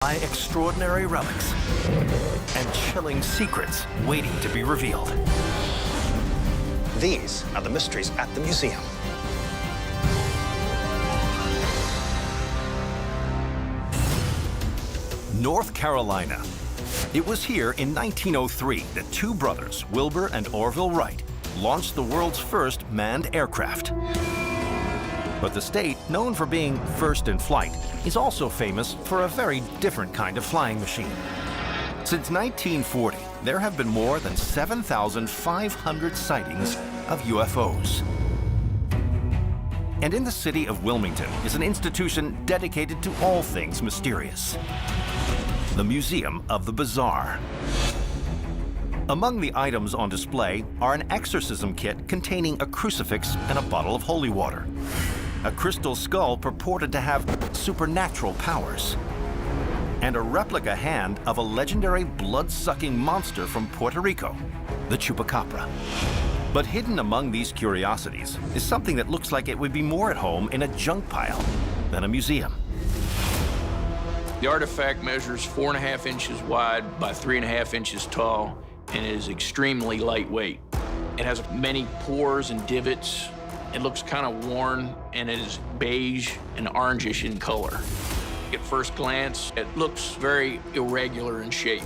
by extraordinary relics and chilling secrets waiting to be revealed. These are the mysteries at the museum. North Carolina. It was here in 1903 that two brothers, Wilbur and Orville Wright, launched the world's first manned aircraft. But the state, known for being first in flight, is also famous for a very different kind of flying machine. Since 1940, there have been more than 7,500 sightings of UFOs. And in the city of Wilmington is an institution dedicated to all things mysterious: the Museum of the Bizarre. Among the items on display are an exorcism kit containing a crucifix and a bottle of holy water, a crystal skull purported to have supernatural powers, and a replica hand of a legendary blood-sucking monster from Puerto Rico, the chupacabra. But hidden among these curiosities is something that looks like it would be more at home in a junk pile than a museum. The artifact measures 4.5 inches wide by 3.5 inches tall and is extremely lightweight. It has many pores and divots. It looks kind of worn, and it is beige and orangish in color. At first glance, it looks very irregular in shape.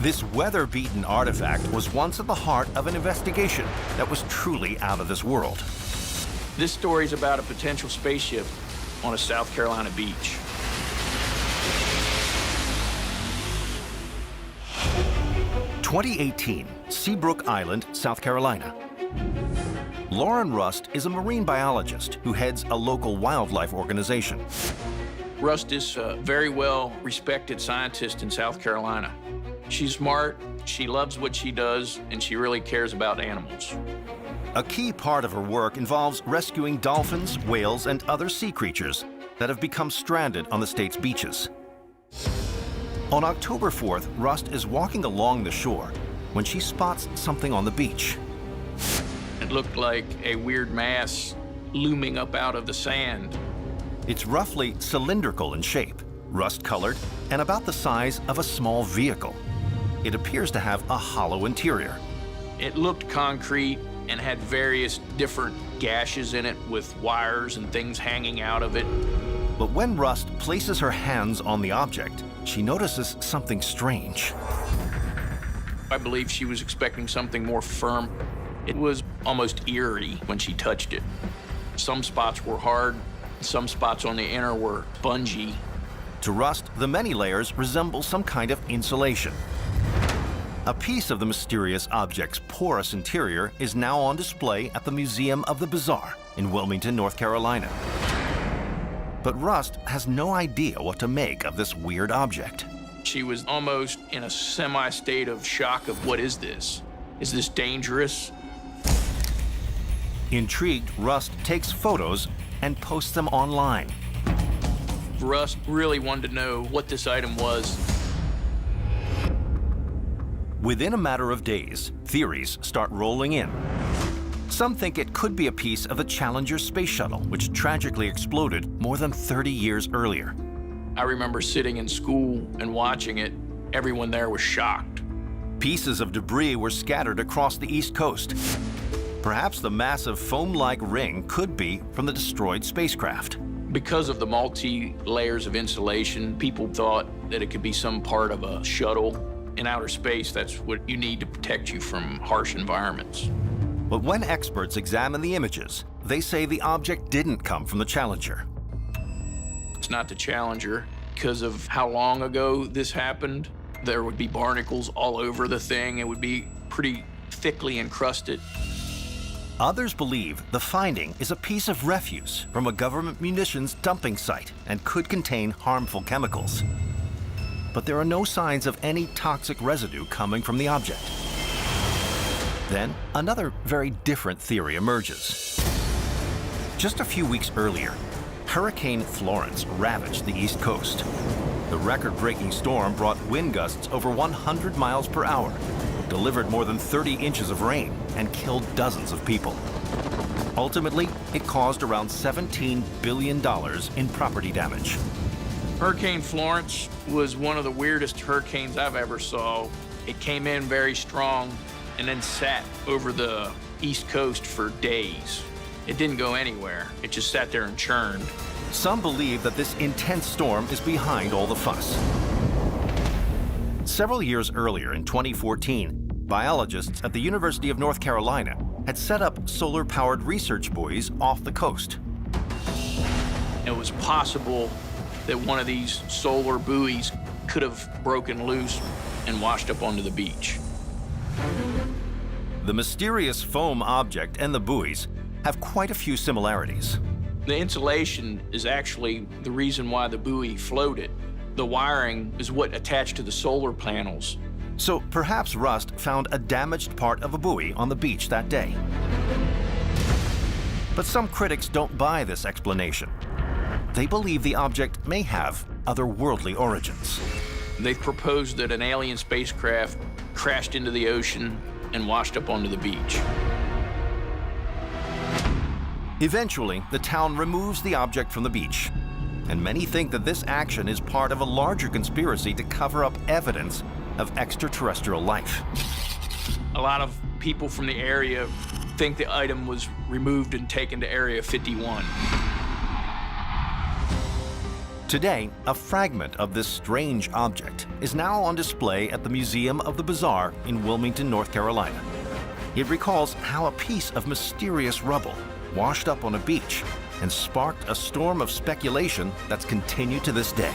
This weather-beaten artifact was once at the heart of an investigation that was truly out of this world. This story is about a potential spaceship on a South Carolina beach. (2018) Seabrook Island, South Carolina. Lauren Rust is a marine biologist who heads a local wildlife organization. Rust is a very well-respected scientist in South Carolina. She's smart, she loves what she does, and she really cares about animals. A key part of her work involves rescuing dolphins, whales, and other sea creatures that have become stranded on the state's beaches. On October 4th, Rust is walking along the shore when she spots something on the beach. It looked like a weird mass looming up out of the sand. It's roughly cylindrical in shape, rust-colored, and about the size of a small vehicle. It appears to have a hollow interior. It looked concrete and had various different gashes in it with wires and things hanging out of it. But when Rust places her hands on the object, she notices something strange. I believe she was expecting something more firm. It was almost eerie when she touched it. Some spots were hard, some spots on the inner were spongy. To Rust, the many layers resemble some kind of insulation. A piece of the mysterious object's porous interior is now on display at the Museum of the Bizarre in Wilmington, North Carolina. But Rust has no idea what to make of this weird object. She was almost in a semi-state of shock of, what is this? Is this dangerous? Intrigued, Rust takes photos and posts them online. Rust really wanted to know what this item was. Within a matter of days, theories start rolling in. Some think it could be a piece of the Challenger space shuttle, which tragically exploded more than 30 years earlier. I remember sitting in school and watching it. Everyone there was shocked. Pieces of debris were scattered across the East Coast. Perhaps the massive foam-like ring could be from the destroyed spacecraft. Because of the multi-layers of insulation, people thought that it could be some part of a shuttle. In outer space, that's what you need to protect you from harsh environments. But when experts examine the images, they say the object didn't come from the Challenger. It's not the Challenger. Because of how long ago this happened, there would be barnacles all over the thing. It would be pretty thickly encrusted. Others believe the finding is a piece of refuse from a government munitions dumping site and could contain harmful chemicals. But there are no signs of any toxic residue coming from the object. Then, another very different theory emerges. Just a few weeks earlier, Hurricane Florence ravaged the East Coast. The record-breaking storm brought wind gusts over 100 miles per hour, delivered more than 30 inches of rain, and killed dozens of people. Ultimately, it caused around $17 billion in property damage. Hurricane Florence was one of the weirdest hurricanes I've ever saw. It came in very strong and then sat over the East Coast for days. It didn't go anywhere. It just sat there and churned. Some believe that this intense storm is behind all the fuss. Several years earlier, in 2014, biologists at the University of North Carolina had set up solar-powered research buoys off the coast. It was possible that one of these solar buoys could have broken loose and washed up onto the beach. The mysterious foam object and the buoys have quite a few similarities. The insulation is actually the reason why the buoy floated. The wiring is what attached to the solar panels. So perhaps rust found a damaged part of a buoy on the beach that day. But some critics don't buy this explanation. They believe the object may have otherworldly origins. They've proposed that an alien spacecraft crashed into the ocean and washed up onto the beach. Eventually, the town removes the object from the beach, and many think that this action is part of a larger conspiracy to cover up evidence of extraterrestrial life. A lot of people from the area think the item was removed and taken to Area 51. Today, a fragment of this strange object is now on display at the Museum of the Bizarre in Wilmington, North Carolina. It recalls how a piece of mysterious rubble washed up on a beach and sparked a storm of speculation that's continued to this day.